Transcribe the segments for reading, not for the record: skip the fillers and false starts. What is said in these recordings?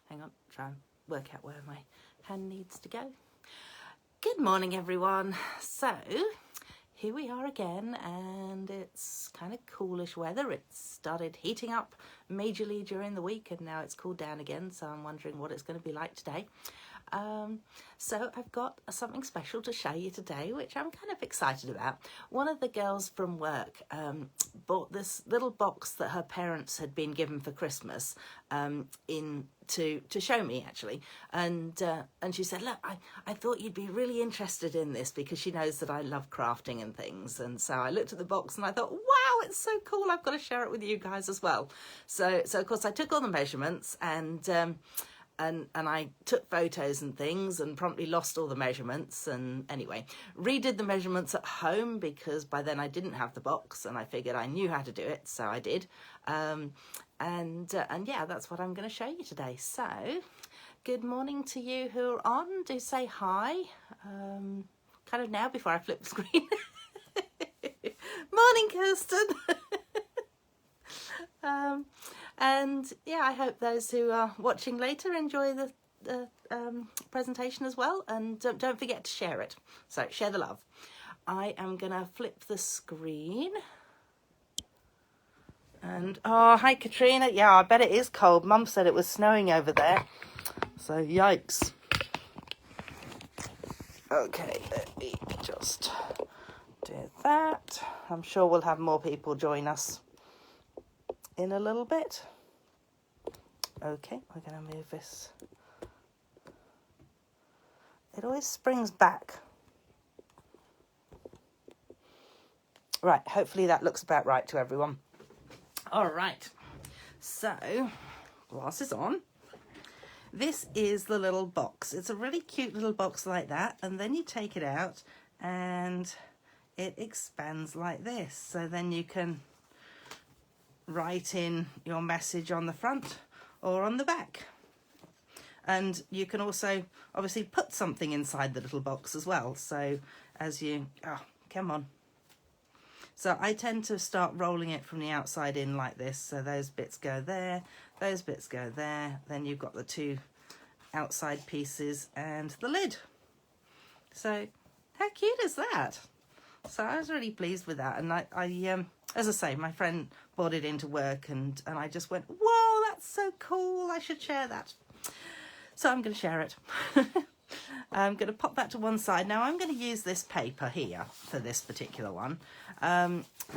Hang on, try and work out where my hand needs to go. Good morning, everyone. So here we are again, and it's kind of coolish weather. It started heating up majorly during the week, and now it's cooled down again, so I'm wondering what it's going to be like today. So I've got something special to show you today, which I'm kind of excited about. One of the girls from work bought this little box that her parents had been given for Christmas to show me, actually, and she said, look, I thought you'd be really interested in this, because she knows that I love crafting and things. And so I looked at the box and I thought, wow, it's so cool, I've got to share it with you guys as well. So of course I took all the measurements and I took photos and things and promptly lost all the measurements, and anyway, redid the measurements at home, because by then I didn't have the box and I figured I knew how to do it, so I did. And yeah, that's what I'm going to show you today. So good morning to you who are on. Do say hi, kind of now before I flip the screen. Morning, Kirsten. And yeah, I hope those who are watching later enjoy the presentation as well, and don't forget to share it. So share the love. I am gonna flip the screen. And oh, hi Katrina. Yeah, I bet it is cold. Mum said it was snowing over there, so yikes. Okay, let me just do that. I'm sure we'll have more people join us in a little bit. Okay, we're going to move this. It always springs back. Right, hopefully that looks about right to everyone. All right, so glasses on. This is the little box. It's a really cute little box like that, and then you take it out and it expands like this. So then you can write in your message on the front or on the back, and you can also obviously put something inside the little box as well. So as you come on, so I tend to start rolling it from the outside in like this, so those bits go there, those bits go there, then you've got the two outside pieces and the lid. So how cute is that? So I was really pleased with that, and I as I say, my friend brought it into work, and I just went, whoa, that's so cool, I should share that. So I'm going to share it. I'm going to pop that to one side. Now I'm going to use this paper here for this particular one.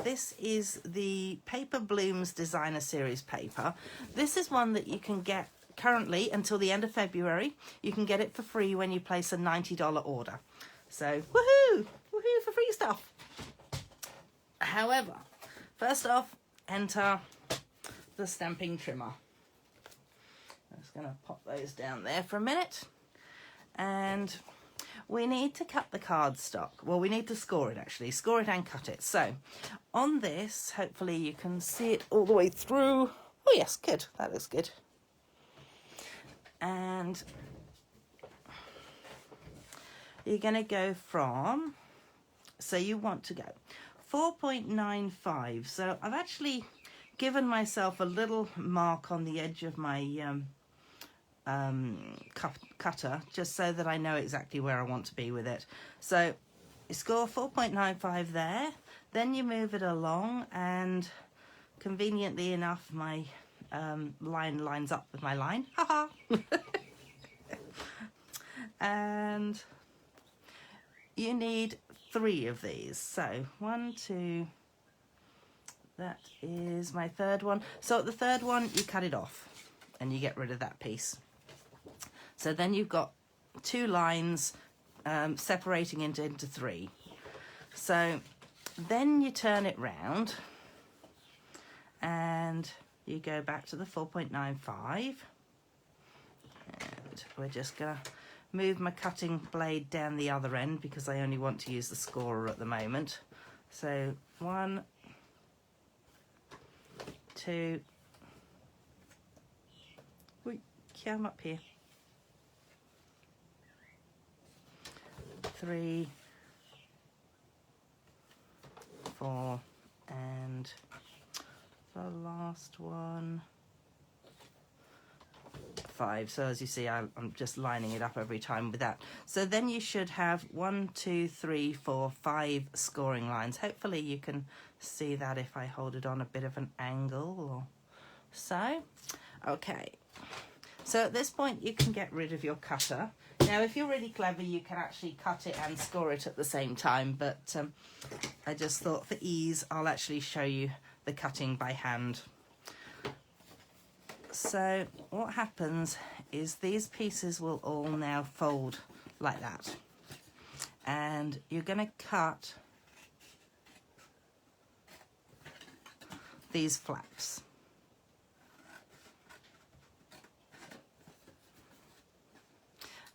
This is the Paper Blooms Designer Series paper. This is one that you can get currently until the end of February. You can get it for free when you place a $90 order. So woohoo! Woohoo for free stuff. However, first off, enter the stamping trimmer. I'm just going to pop those down there for a minute. And we need to cut the cardstock. Well, we need to score it, actually. Score it and cut it. So on this, hopefully you can see it all the way through. Oh yes, good. That looks good. And you're going to go from, so you want to go 4.95. So I've actually given myself a little mark on the edge of my cutter, just so that I know exactly where I want to be with it. So you score 4.95 there, then you move it along, and conveniently enough my line lines up with my line. Haha. And you need 3 of these. So 1, 2, that is my third one. So at the third one you cut it off and you get rid of that piece. So then you've got 2 lines separating into 3. So then you turn it round and you go back to the 4.95, and we're just gonna move my cutting blade down the other end because I only want to use the scorer at the moment. So 1, 2, come up here, 3, 4, and the last one 5. So as you see, I'm just lining it up every time with that. So then you should have 1, 2, 3, 4, 5 scoring lines. Hopefully you can see that if I hold it on a bit of an angle or so. Okay, so at this point you can get rid of your cutter. Now if you're really clever, you can actually cut it and score it at the same time, but I just thought for ease I'll actually show you the cutting by hand. So what happens is these pieces will all now fold like that, and you're going to cut these flaps.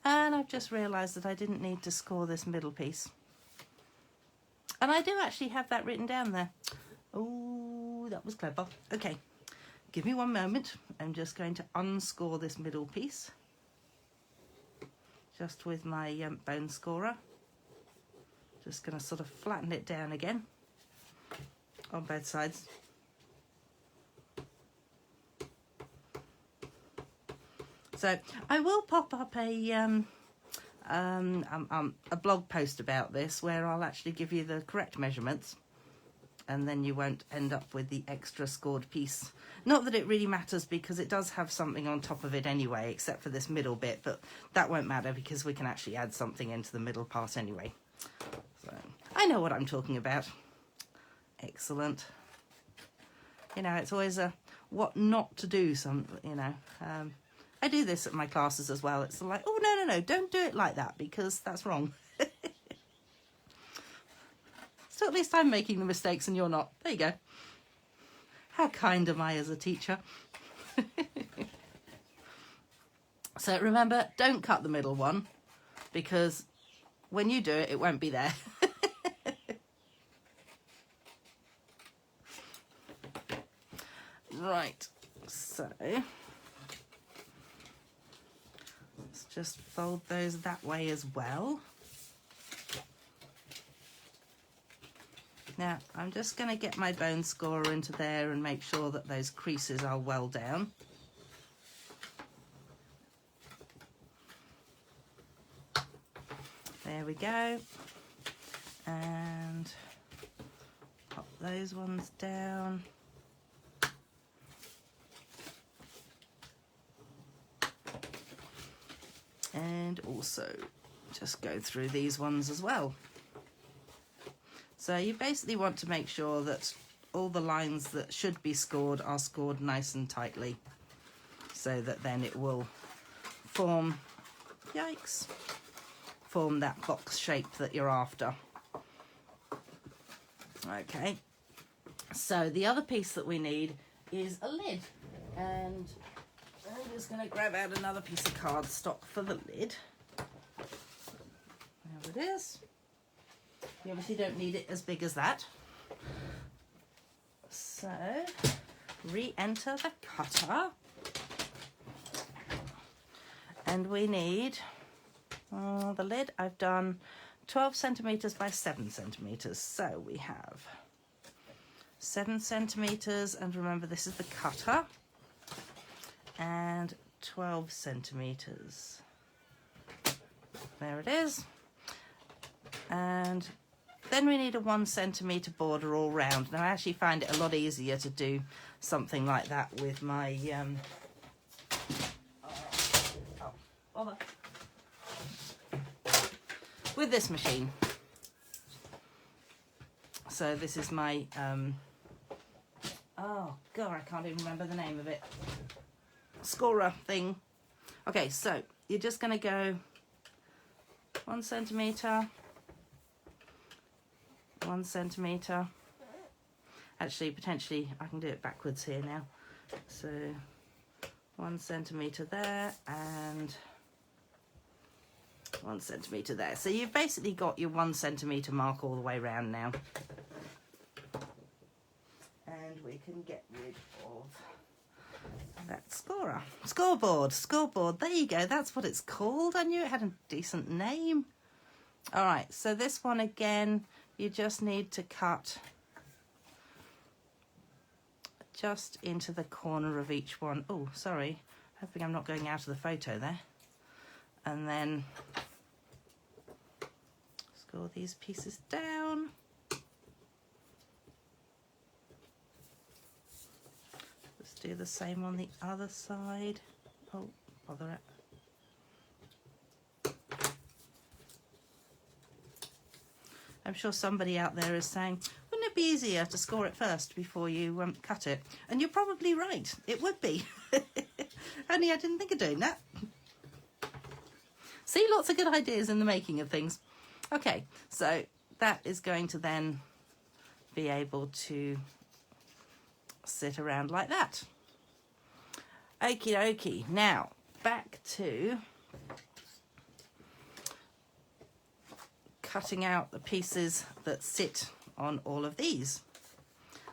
And I've just realised that I didn't need to score this middle piece, and I do actually have that written down there. Oh, that was clever. Okay, give me one moment. I'm just going to unscore this middle piece just with my bone scorer. Just going to sort of flatten it down again on both sides. So I will pop up a blog post about this where I'll actually give you the correct measurements, and then you won't end up with the extra scored piece. Not that it really matters, because it does have something on top of it anyway, except for this middle bit, but that won't matter because we can actually add something into the middle part anyway. So I know what I'm talking about. Excellent. You know, it's always a what not to do, I do this at my classes as well. It's like, oh, no, don't do it like that because that's wrong. So at least I'm making the mistakes and you're not. There you go. How kind am I as a teacher? So remember, don't cut the middle one, because when you do it, it won't be there. Right, so let's just fold those that way as well. Now I'm just going to get my bone scorer into there and make sure that those creases are well down. There we go. And pop those ones down. And also just go through these ones as well. So you basically want to make sure that all the lines that should be scored are scored nice and tightly, so that then it will form, yikes, form that box shape that you're after. Okay, so the other piece that we need is a lid, and I'm just going to grab out another piece of cardstock for the lid. There it is. You obviously don't need it as big as that. So, re-enter the cutter. And we need the lid. I've done 12 centimetres by 7 centimetres. So we have 7 centimetres, and remember this is the cutter, and 12 centimetres. There it is. And then we need a 1 centimetre border all round. Now I actually find it a lot easier to do something like that with my with this machine. So this is my oh god, I can't even remember the name of it, scorer thing. Okay, so you're just going to go 1 centimetre, 1 centimetre. Actually, potentially I can do it backwards here now. So 1 centimetre there and 1 centimetre there. So you've basically got your 1 centimetre mark all the way around now. And we can get rid of that scorer. Scoreboard, there you go, that's what it's called. I knew it had a decent name. Alright, so this one again, you just need to cut just into the corner of each one. Oh, sorry, Hoping I'm not going out of the photo there. And then score these pieces down. Let's do the same on the other side. Oh, bother it. I'm sure somebody out there is saying, wouldn't it be easier to score it first before you cut it? And you're probably right, it would be. Only I didn't think of doing that. See, lots of good ideas in the making of things. Okay, so that is going to then be able to sit around like that. Okie dokie. Now, back to cutting out the pieces that sit on all of these.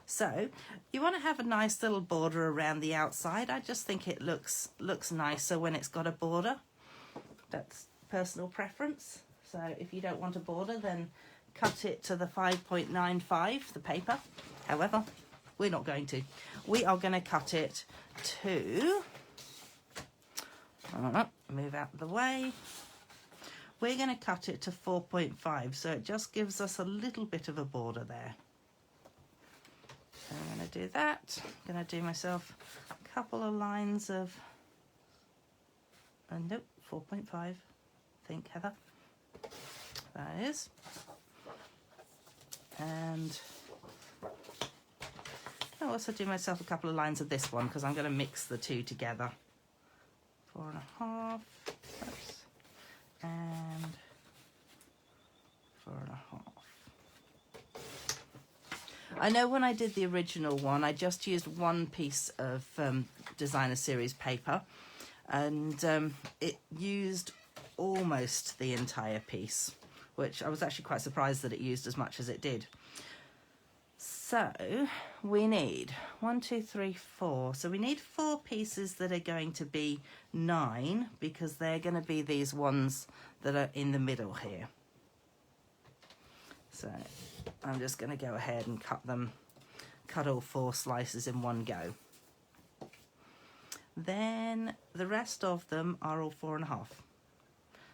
So you want to have a nice little border around the outside. I just think it looks nicer when it's got a border. That's personal preference. So if you don't want a border, then cut it to the 5.95, the paper. However, we're not going to. We are going to cut it to, move out of the way. We're going to cut it to 4.5, so it just gives us a little bit of a border there. So I'm going to do that. I'm going to do myself a couple of lines of, nope, 4.5, I think, Heather. That is. And I'll also do myself a couple of lines of this one because I'm going to mix the two together. 4.5. Oops. And 4.5. I know when I did the original one, I just used one piece of Designer Series paper, and it used almost the entire piece, which I was actually quite surprised that it used as much as it did. So we need 1, 2, 3, 4. So we need 4 pieces that are going to be 9 because they're going to be these ones that are in the middle here. So I'm just going to go ahead and cut all 4 slices in one go. Then the rest of them are all 4.5.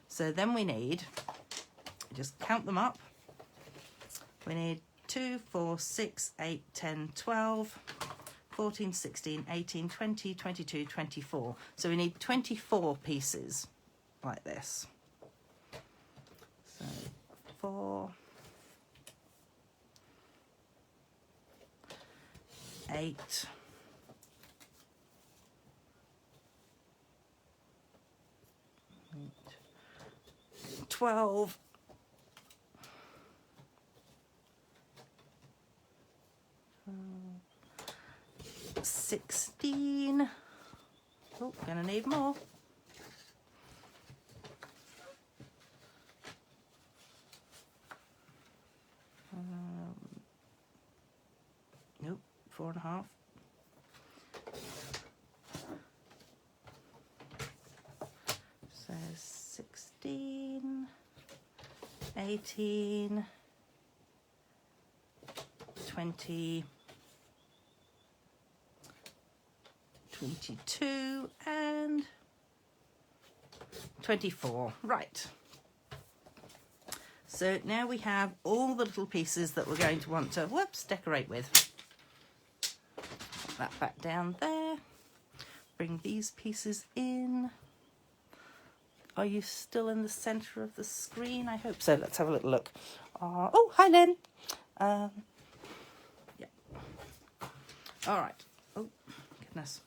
So then we need, just count them up, we need 2, 4, 6, 8, 10, 12, 14, 16, 18, 20, 22, 24. So we need 24 pieces like this. So 4, 8, 12, 16. Oh, gonna need more. Nope, 4.5. So 16, 18, 20, 22 and 24. Right. So now we have all the little pieces that we're going to want to, decorate with. Put that back down there. Bring these pieces in. Are you still in the center of the screen? I hope so. Let's have a little look. Oh, hi, Len. Yeah. All right. Oh, goodness.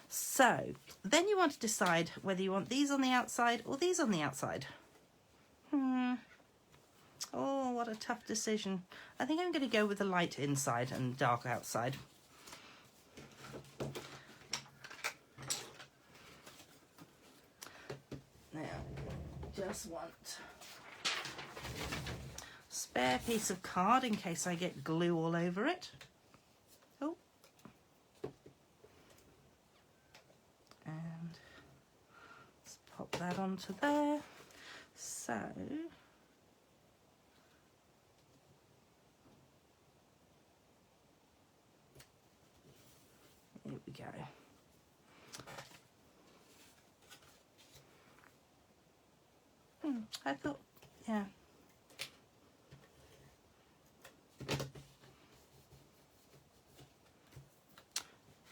So then you want to decide whether you want these on the outside or these on the outside. Oh, what a tough decision. I think I'm going to go with the light inside and dark outside. Now, just want a spare piece of card in case I get glue all over it. Oh. And let's pop that onto there. So Here we go. I thought, yeah. I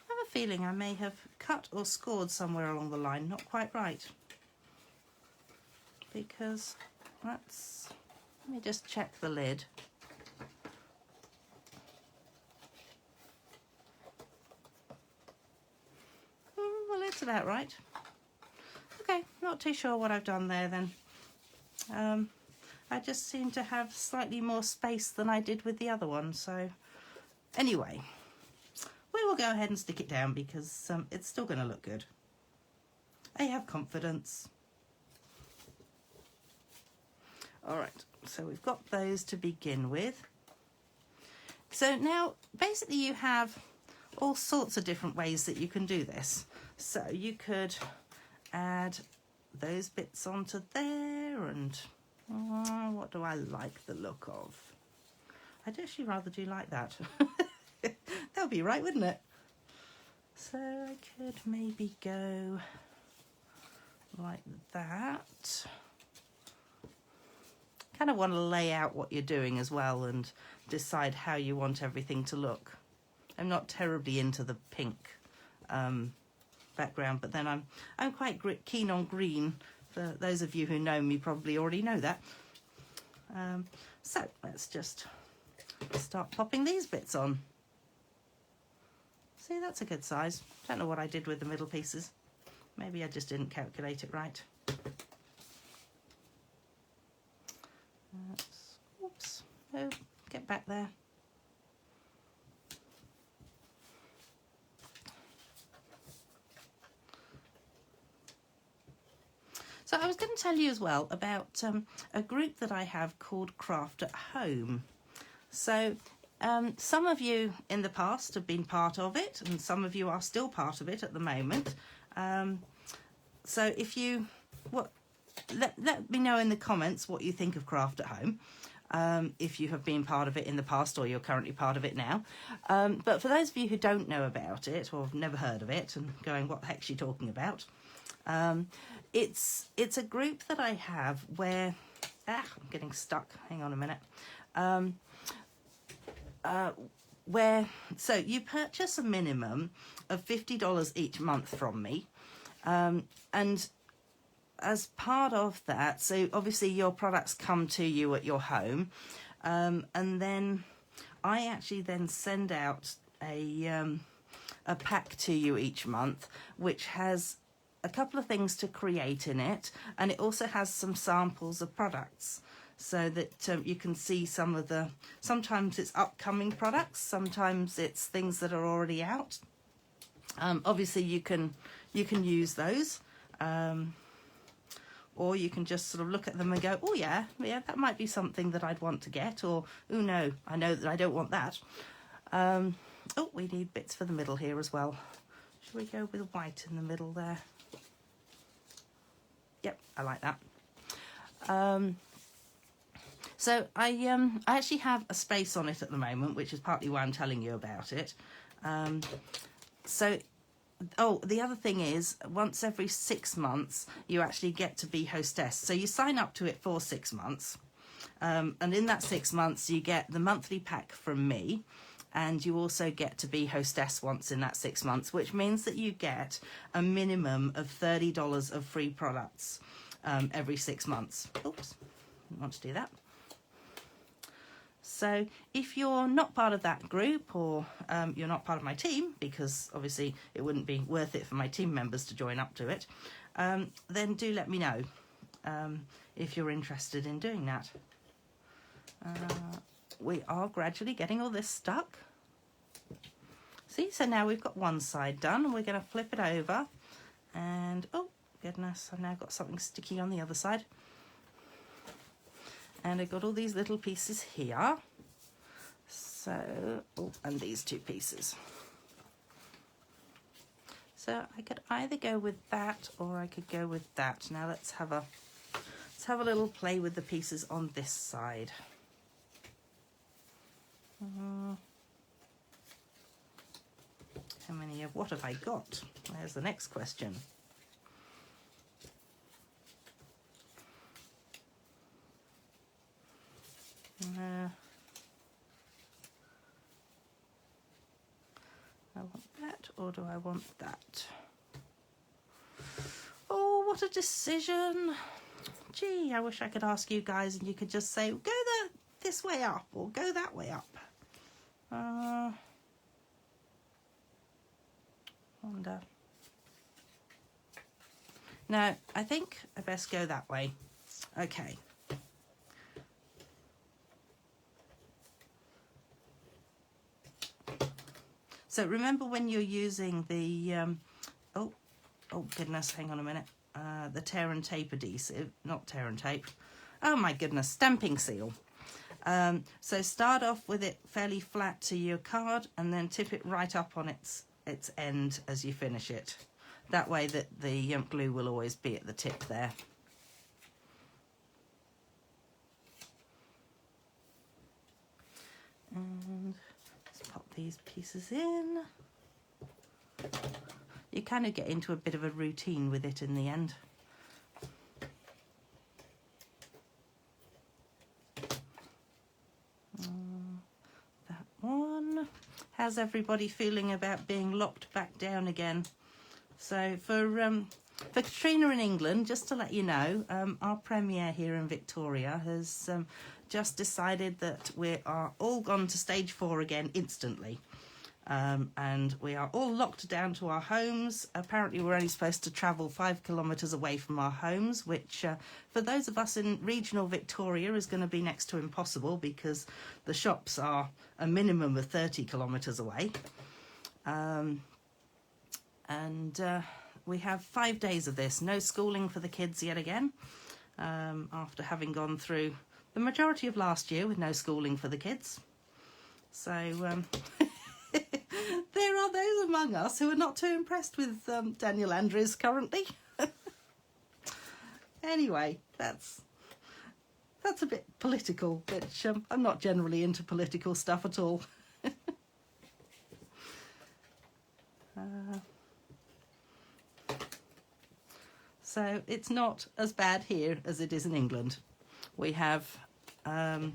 have a feeling I may have cut or scored somewhere along the line, not quite right. Because that's, let me just check the lid. Well, it's about right. Okay, not too sure what I've done there then. I just seem to have slightly more space than I did with the other one, so anyway, we will go ahead and stick it down because it's still going to look good. I have confidence. Alright, so we've got those to begin with. So now basically you have all sorts of different ways that you can do this. So you could add those bits onto there, and what do I like the look of? I'd actually rather do like that. That would be right, wouldn't it? So I could maybe go like that. Kind of want to lay out what you're doing as well and decide how you want everything to look. I'm not terribly into the pink background, but then I'm quite keen on green. For those of you who know me probably already know that. So let's just start popping these bits on. See, that's a good size. Don't know what I did with the middle pieces. Maybe I just didn't calculate it right. Oops, oh, get back there. So I was going to tell you as well about a group that I have called Craft at Home. So some of you in the past have been part of it, and some of you are still part of it at the moment. So if you, let me know in the comments what you think of Craft at Home. If you have been part of it in the past or you're currently part of it now. But for those of you who don't know about it or have never heard of it and going, what the heck's she talking about? It's a group that I have where, I'm getting stuck, hang on a minute. So you purchase a minimum of $50 each month from me. And as part of that, so obviously your products come to you at your home, and then I actually then send out a pack to you each month, which has a couple of things to create in it, and it also has some samples of products so that you can see some of the, sometimes it's upcoming products, sometimes it's things that are already out. Obviously you can use those, or you can just sort of look at them and go, oh yeah, that might be something that I'd want to get, or oh no, I know that I don't want that. Oh, we need bits for the middle here as well. Should we go with white in the middle there? Yep, I like that. So I actually have a space on it at the moment, which is partly why I'm telling you about it. Oh, the other thing is, once every 6 months, you actually get to be hostess. So you sign up to it for 6 months. And in that 6 months, you get the monthly pack from me. And you also get to be hostess once in that 6 months, which means that you get a minimum of $30 of free products every 6 months. Oops, didn't want to do that. So if you're not part of that group, or you're not part of my team, because obviously it wouldn't be worth it for my team members to join up to it, then do let me know if you're interested in doing that. We are gradually getting all this stuck. See, so now we've got one side done, and we're going to flip it over, and oh goodness, I've now got something sticky on the other side. And I've got all these little pieces here. So, oh, and these two pieces. So I could either go with that, or I could go with that. Now let's have a little play with the pieces on this side. How many me of what have I got. There's the next question. I want that, or do I want that? Oh, what a decision. Gee, I wish I could ask you guys and you could just say, go this way up or go that way up. Wonder. No, I think I best go that way. Okay. So remember when you're using the, oh goodness, hang on a minute. The tear and tape adhesive, not tear and tape. Oh my goodness, stamping seal. So start off with it fairly flat to your card and then tip it right up on its end as you finish it. That way that the glue will always be at the tip there. And let's pop these pieces in. You kind of get into a bit of a routine with it in the end. That one. How's everybody feeling about being locked back down again? So for Katrina in England, just to let you know, our Premier here in Victoria has just decided that we are all gone to stage 4 again instantly. And we are all locked down to our homes. Apparently we're only supposed to travel 5 kilometres away from our homes, which for those of us in regional Victoria is going to be next to impossible because the shops are a minimum of 30 kilometres away. We have 5 days of this, no schooling for the kids yet again, after having gone through the majority of last year with no schooling for the kids. So there are those among us who are not too impressed with Daniel Andrews currently. Anyway, that's a bit political, which I'm not generally into political stuff at all. So it's not as bad here as it is in England. We have, I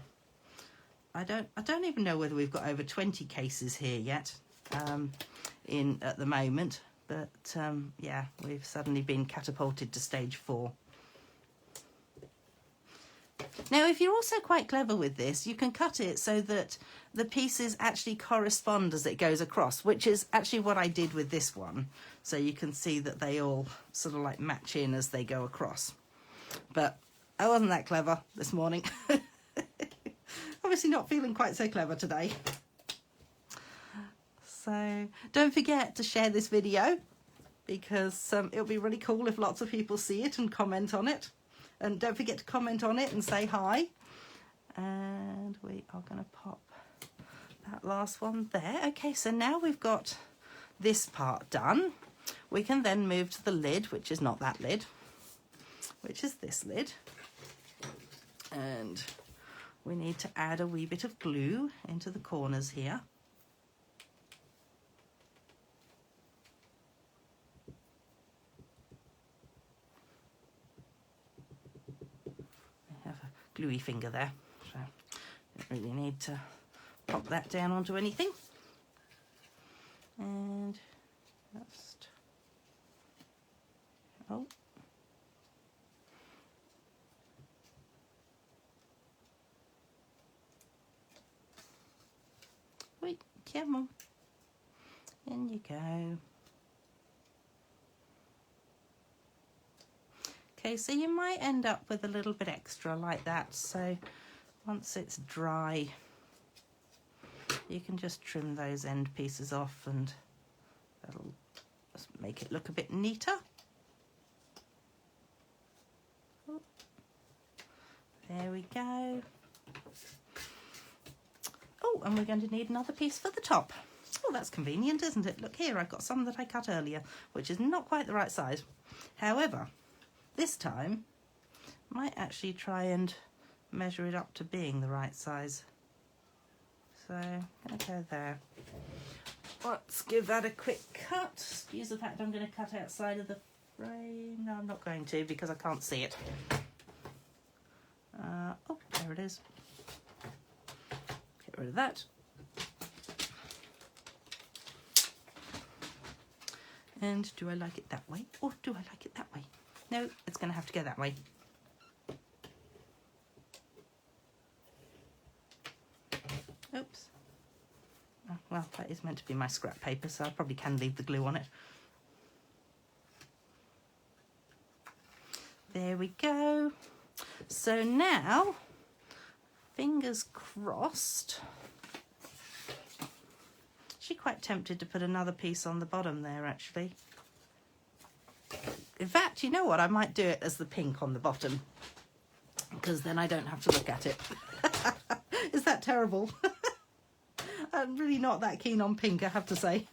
don't even know whether we've got over 20 cases here yet at the moment, but yeah, we've suddenly been catapulted to stage 4. Now, if you're also quite clever with this, you can cut it so that the pieces actually correspond as it goes across, which is actually what I did with this one. So you can see that they all sort of like match in as they go across. But I wasn't that clever this morning. Obviously not feeling quite so clever today. So don't forget to share this video because it'll be really cool if lots of people see it and comment on it. And don't forget to comment on it and say hi. And we are going to pop that last one there. Okay, so now we've got this part done. We can then move to the lid, which is not that lid, which is this lid. And we need to add a wee bit of glue into the corners here. Gluey finger there, so don't really need to pop that down onto anything. And just, oh, wait, come on, in you go. Okay, so you might end up with a little bit extra like that, so once it's dry you can just trim those end pieces off and that'll just make it look a bit neater. Oh, there we go. Oh, and we're going to need another piece for the top. Oh, that's convenient, isn't it? Look here, I've got some that I cut earlier, which is not quite the right size. However, this time, might actually try and measure it up to being the right size. So, I'm going to go there. let's give that a quick cut. Excuse the fact I'm going to cut outside of the frame. No, I'm not going to because I can't see it. Oh, there it is. Get rid of that. And do I like it that way or do I like it that way? No, it's going to have to go that way. Oops. Oh, well, that is meant to be my scrap paper, so I probably can leave the glue on it. There we go. So now, fingers crossed. Actually quite tempted to put another piece on the bottom there, actually. In fact, you know what? I might do it as the pink on the bottom, because then I don't have to look at it. Is that terrible? I'm really not that keen on pink, I have to say.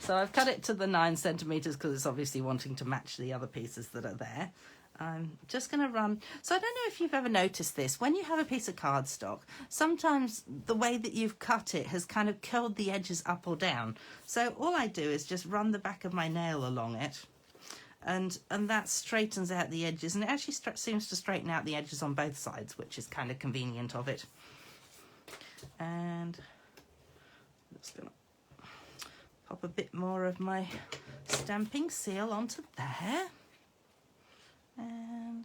So I've cut it to the 9 centimeters because it's obviously wanting to match the other pieces that are there. I'm just going to run. So I don't know if you've ever noticed this. When you have a piece of cardstock, sometimes the way that you've cut it has kind of curled the edges up or down. So all I do is just run the back of my nail along it. And that straightens out the edges, and it actually seems to straighten out the edges on both sides, which is kind of convenient of it. And I'm just going to pop a bit more of my stamping seal onto there. And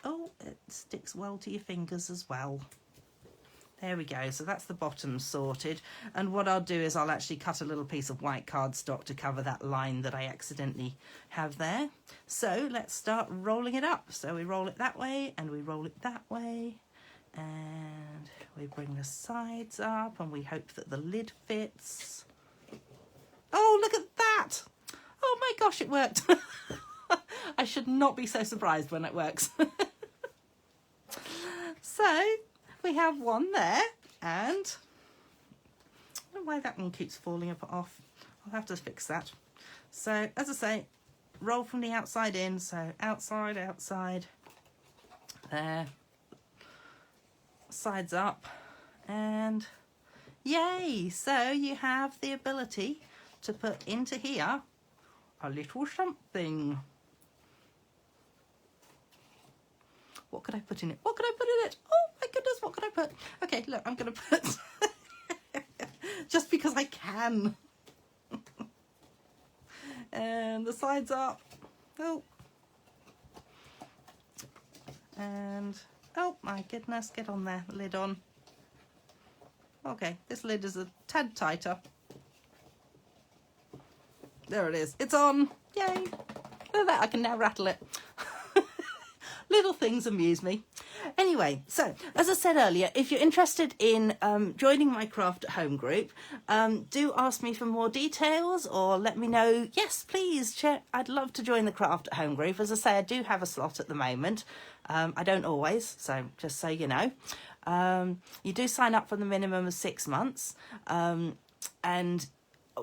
oh, it sticks well to your fingers as well. There we go. So that's the bottom sorted. And what I'll do is I'll actually cut a little piece of white cardstock to cover that line that I accidentally have there. So let's start rolling it up. So we roll it that way and we roll it that way. And we bring the sides up and we hope that the lid fits. Oh, look at that. Oh my gosh, it worked. I should not be so surprised when it works. So we have one there, and I don't know why that one keeps falling off. I'll have to fix that. So as I say, roll from the outside in, so outside, outside, there, sides up, and yay! So you have the ability to put into here a little something. What could I put in it? What could I put in it? Oh my goodness, what could I put? Okay, look, I'm going to put... just because I can. And the sides up. Oh. And, oh my goodness, get on there, lid on. Okay, this lid is a tad tighter. There it is. It's on. Yay. Look at that, I can now rattle it. Little things amuse me. Anyway, so as I said earlier, if you're interested in joining my Craft at Home group, do ask me for more details or let me know. Yes, please. I'd love to join the Craft at Home group. As I say, I do have a slot at the moment. I don't always, so just so you know. You do sign up for the minimum of 6 months. And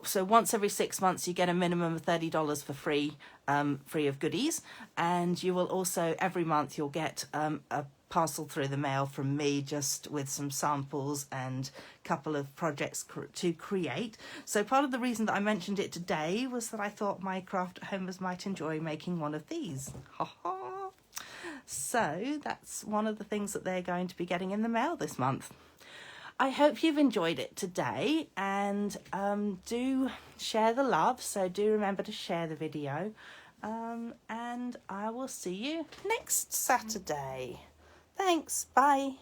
so once every 6 months you get a minimum of $30 for free of goodies, and you will also every month you'll get a parcel through the mail from me just with some samples and a couple of projects to create. So part of the reason that I mentioned it today was that I thought my Craft at Homers might enjoy making one of these. Ha ha! So that's one of the things that they're going to be getting in the mail this month. I hope you've enjoyed it today, and do share the love, so do remember to share the video, and I will see you next Saturday. Thanks, bye.